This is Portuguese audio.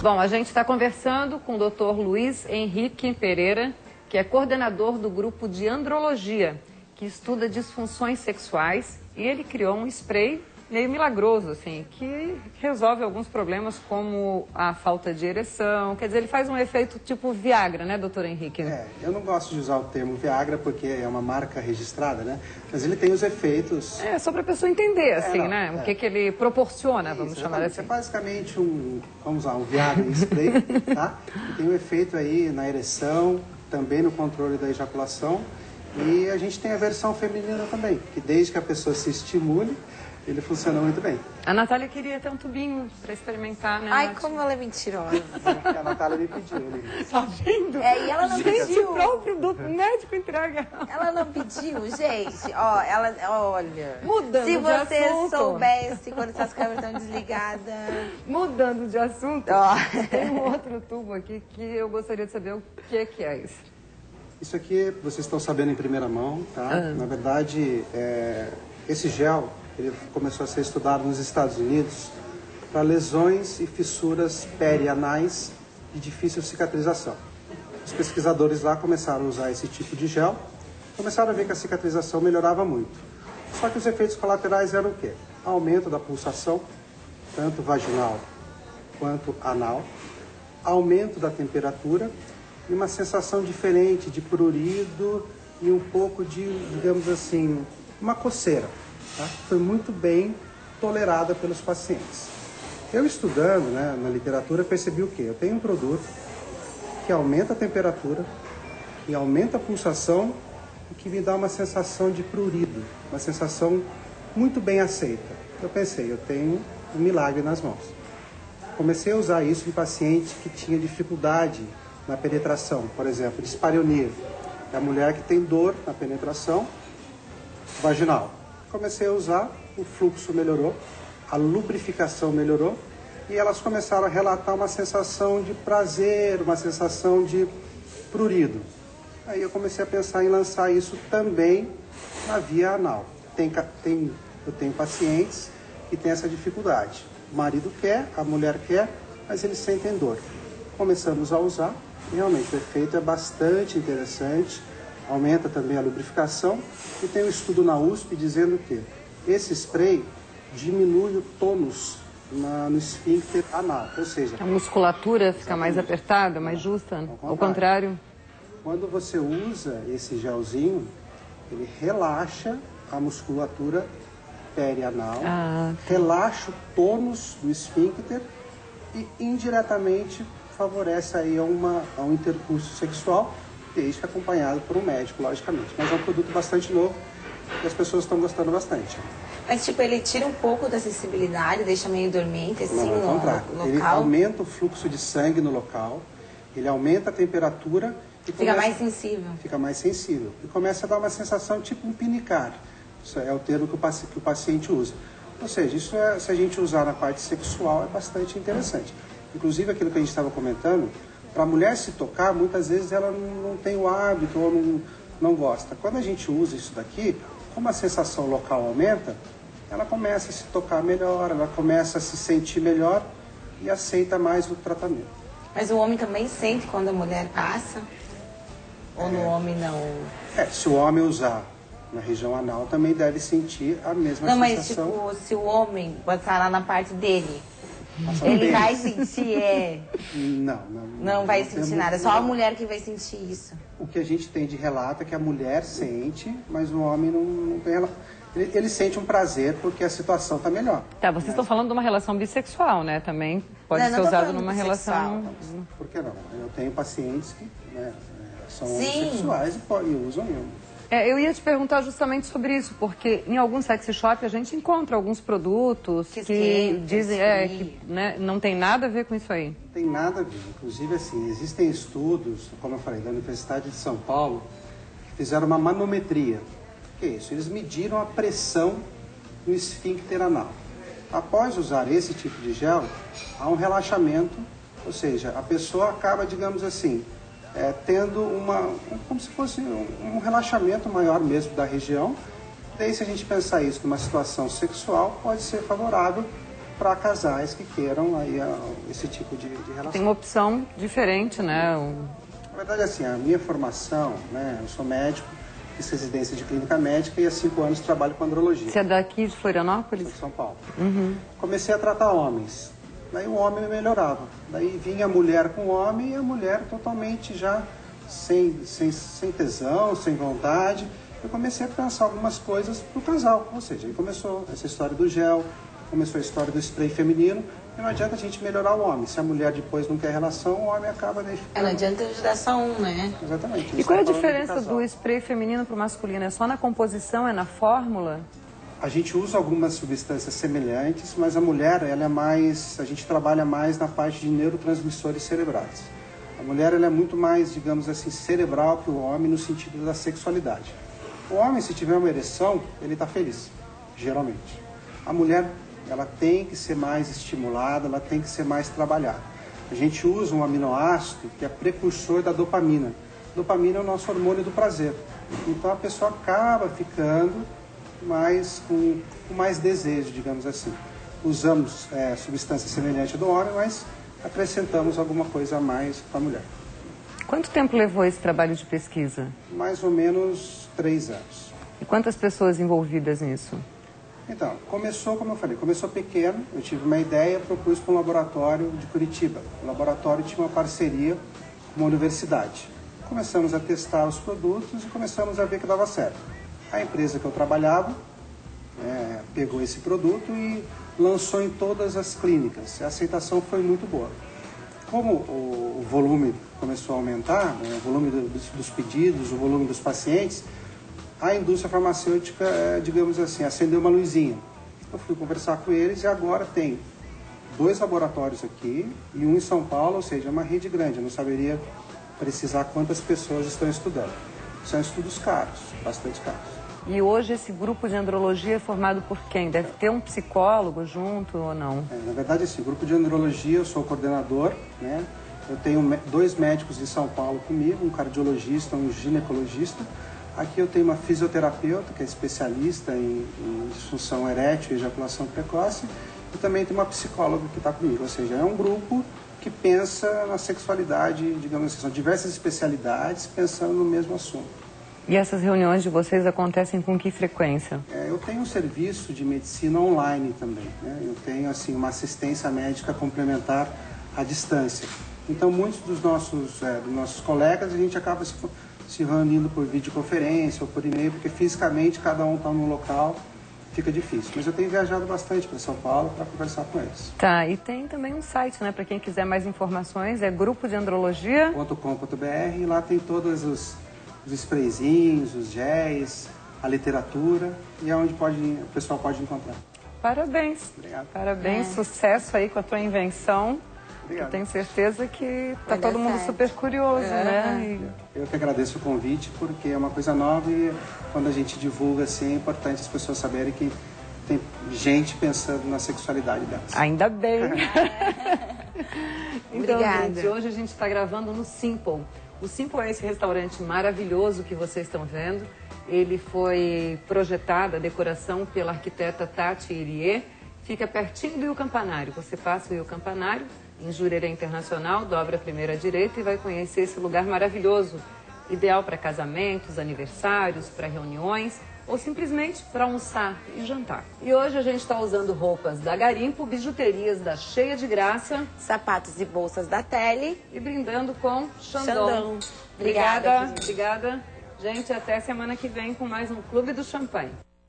Bom, a gente está conversando com o Dr. Luiz Henrique Pereira, que é coordenador do grupo de andrologia, que estuda disfunções sexuais, e ele criou um spray meio milagroso, assim, que resolve alguns problemas como a falta de ereção. Quer dizer, ele faz um efeito tipo Viagra, né, doutor Henrique? Eu não gosto de usar o termo Viagra porque é uma marca registrada, né? Mas ele tem os efeitos... Só para a pessoa entender, assim, né? O que ele proporciona, vamos chamar assim. É basicamente vamos lá, um Viagra spray, tá? Que tem um efeito aí na ereção, também no controle da ejaculação. E a gente tem a versão feminina também, que desde que a pessoa se estimule, ele funciona muito bem. A Natália queria ter um tubinho para experimentar, né? Ai, como ela é mentirosa. A Natália me pediu. Tá vendo? E ela não pediu. O próprio médico entrega. Ela não pediu, gente. Ó, olha. Mudando se de assunto. Se você soubesse quando essas câmeras estão desligadas. Mudando de assunto. Tem um outro tubo aqui que eu gostaria de saber o que é isso. Isso aqui vocês estão sabendo em primeira mão, tá? Na verdade, esse gel... ele começou a ser estudado nos Estados Unidos para lesões e fissuras perianais de difícil cicatrização. Os pesquisadores lá começaram a usar esse tipo de gel, começaram a ver que a cicatrização melhorava muito. Só que os efeitos colaterais eram o quê? Aumento da pulsação, tanto vaginal quanto anal, aumento da temperatura e uma sensação diferente de prurido e um pouco de, digamos assim, uma coceira. Tá? Foi muito bem tolerada pelos pacientes. Eu estudando, né, na literatura, percebi o quê? Eu tenho um produto que aumenta a temperatura, que aumenta a pulsação e que me dá uma sensação de prurido, uma sensação muito bem aceita. Eu pensei, eu tenho um milagre nas mãos. Comecei a usar isso em paciente que tinha dificuldade na penetração, por exemplo, dispareunia. É a mulher que tem dor na penetração vaginal. Comecei a usar, o fluxo melhorou, a lubrificação melhorou e elas começaram a relatar uma sensação de prazer, uma sensação de prurido. Aí eu comecei a pensar em lançar isso também na via anal. Eu tenho pacientes que têm essa dificuldade. O marido quer, a mulher quer, mas eles sentem dor. Começamos a usar e realmente o efeito é bastante interessante. Aumenta também a lubrificação e tem um estudo na USP dizendo que esse spray diminui o tônus no esfíncter anal, ou seja... A musculatura fica mais apertada, mais justa, ao contrário. Quando você usa esse gelzinho, ele relaxa a musculatura perianal, relaxa o tônus do esfíncter e indiretamente favorece aí a um intercurso sexual, desde que acompanhado por um médico, logicamente. Mas é um produto bastante novo e as pessoas estão gostando bastante. Mas, tipo, ele tira um pouco da sensibilidade, deixa meio dormente, assim, no local? Ele aumenta o fluxo de sangue no local, ele aumenta a temperatura... e fica mais sensível. Fica mais sensível. E começa a dar uma sensação tipo um pinicar. Isso é o termo que o paciente usa. Ou seja, isso se a gente usar na parte sexual, é bastante interessante. Inclusive, aquilo que a gente estava comentando... Para a mulher se tocar, muitas vezes ela não tem o hábito ou não gosta. Quando a gente usa isso daqui, como a sensação local aumenta, ela começa a se tocar melhor, ela começa a se sentir melhor e aceita mais o tratamento. Mas o homem também sente quando a mulher passa? Ou no homem não? Se o homem usar na região anal, também deve sentir a mesma sensação. Não, mas tipo, se o homem botar lá na parte dele... Ele vai sentir, Não vai sentir nada, só a mulher que vai sentir isso. O que a gente tem de relato é que a mulher sente, mas o homem não tem relato. Ele sente um prazer porque a situação está melhor. Tá, vocês estão falando de uma relação bissexual, né? Também pode ser usado numa relação... Por que não? Eu tenho pacientes que são homossexuais e usam eu ia te perguntar justamente sobre isso, porque em alguns sex shop a gente encontra alguns produtos que dizem que não tem nada a ver com isso aí. Não tem nada a ver. Inclusive, assim, existem estudos, como eu falei, da Universidade de São Paulo, que fizeram uma manometria. O que é isso? Eles mediram a pressão no esfíncter anal. Após usar esse tipo de gel, há um relaxamento, ou seja, a pessoa acaba, digamos assim, tendo como se fosse um relaxamento maior mesmo da região. Daí, se a gente pensar isso numa situação sexual, pode ser favorável para casais que queiram aí esse tipo de relação. Tem uma opção diferente, né? Na verdade, assim, a minha formação, né, eu sou médico, fiz residência de clínica médica e há 5 anos trabalho com andrologia. Você é daqui de Florianópolis? Sou de São Paulo. Uhum. Comecei a tratar homens, daí o homem melhorava. Daí vinha a mulher com o homem e a mulher totalmente já sem tesão, sem vontade. Eu comecei a pensar algumas coisas para o casal, ou seja, aí começou essa história do gel, começou a história do spray feminino, e não adianta a gente melhorar o homem. Se a mulher depois não quer relação, o homem acaba daí ficando... Não adianta ajudar só um, né? Exatamente. E qual é a diferença do spray feminino para o masculino? É só na composição, é na fórmula? A gente usa algumas substâncias semelhantes, mas a mulher, ela é mais... A gente trabalha mais na parte de neurotransmissores cerebrais. A mulher, ela é muito mais, digamos assim, cerebral que o homem no sentido da sexualidade. O homem, se tiver uma ereção, ele está feliz, geralmente. A mulher, ela tem que ser mais estimulada, ela tem que ser mais trabalhada. A gente usa um aminoácido que é precursor da dopamina. Dopamina é o nosso hormônio do prazer. Então a pessoa acaba ficando com mais desejo, digamos assim. Usamos substância semelhante do homem, mas acrescentamos alguma coisa a mais para a mulher. Quanto tempo levou esse trabalho de pesquisa? Mais ou menos 3 anos. E quantas pessoas envolvidas nisso? Então, começou, como eu falei, começou pequeno, eu tive uma ideia, propus para um laboratório de Curitiba. O laboratório tinha uma parceria com uma universidade. Começamos a testar os produtos e começamos a ver que dava certo. A empresa que eu trabalhava pegou esse produto e lançou em todas as clínicas. A aceitação foi muito boa. Como o volume começou a aumentar, né, o volume dos pedidos, o volume dos pacientes, a indústria farmacêutica, digamos assim, acendeu uma luzinha. Eu fui conversar com eles e agora tem 2 laboratórios aqui e um em São Paulo, ou seja, é uma rede grande. Eu não saberia precisar quantas pessoas estão estudando. São estudos caros, bastante caros. E hoje esse grupo de andrologia é formado por quem? Deve ter um psicólogo junto ou não? Na verdade, esse grupo de andrologia, eu sou o coordenador, né? Eu tenho 2 médicos de São Paulo comigo, um cardiologista, um ginecologista. Aqui eu tenho uma fisioterapeuta, que é especialista em disfunção erétil e ejaculação precoce. E também tem uma psicóloga que está comigo. Ou seja, é um grupo que pensa na sexualidade, digamos assim, são diversas especialidades pensando no mesmo assunto. E essas reuniões de vocês acontecem com que frequência? Eu tenho um serviço de medicina online também, né? Eu tenho assim, uma assistência médica complementar à distância. Então, muitos dos nossos colegas, a gente acaba se reunindo por videoconferência ou por e-mail, porque fisicamente cada um está num local, fica difícil. Mas eu tenho viajado bastante para São Paulo para conversar com eles. Tá, e tem também um site, né? Para quem quiser mais informações, é grupodeandrologia.com.br, e lá tem todos os sprayzinhos, os géis, a literatura, e é onde o pessoal pode encontrar. Parabéns. Obrigado. Parabéns, sucesso aí com a tua invenção. Obrigado. Eu tenho certeza que está todo mundo super curioso, né? Eu que agradeço o convite, porque é uma coisa nova e quando a gente divulga assim, é importante as pessoas saberem que tem gente pensando na sexualidade delas. Ainda bem. Então, Obrigada. gente, hoje a gente está gravando no Simple. O Simple é esse restaurante maravilhoso que vocês estão vendo. Ele foi projetado, a decoração, pela arquiteta Tati Irie. Fica pertinho do Rio Campanário. Você passa o Rio Campanário, em Jurerê Internacional, dobra a primeira direita e vai conhecer esse lugar maravilhoso. Ideal para casamentos, aniversários, para reuniões ou simplesmente para almoçar e jantar. E hoje a gente está usando roupas da Garimpo, bijuterias da Cheia de Graça, Sapatos e bolsas da Tele e brindando com Xandão. Obrigada. Obrigada. Gente, até semana que vem com mais um Clube do Champanhe.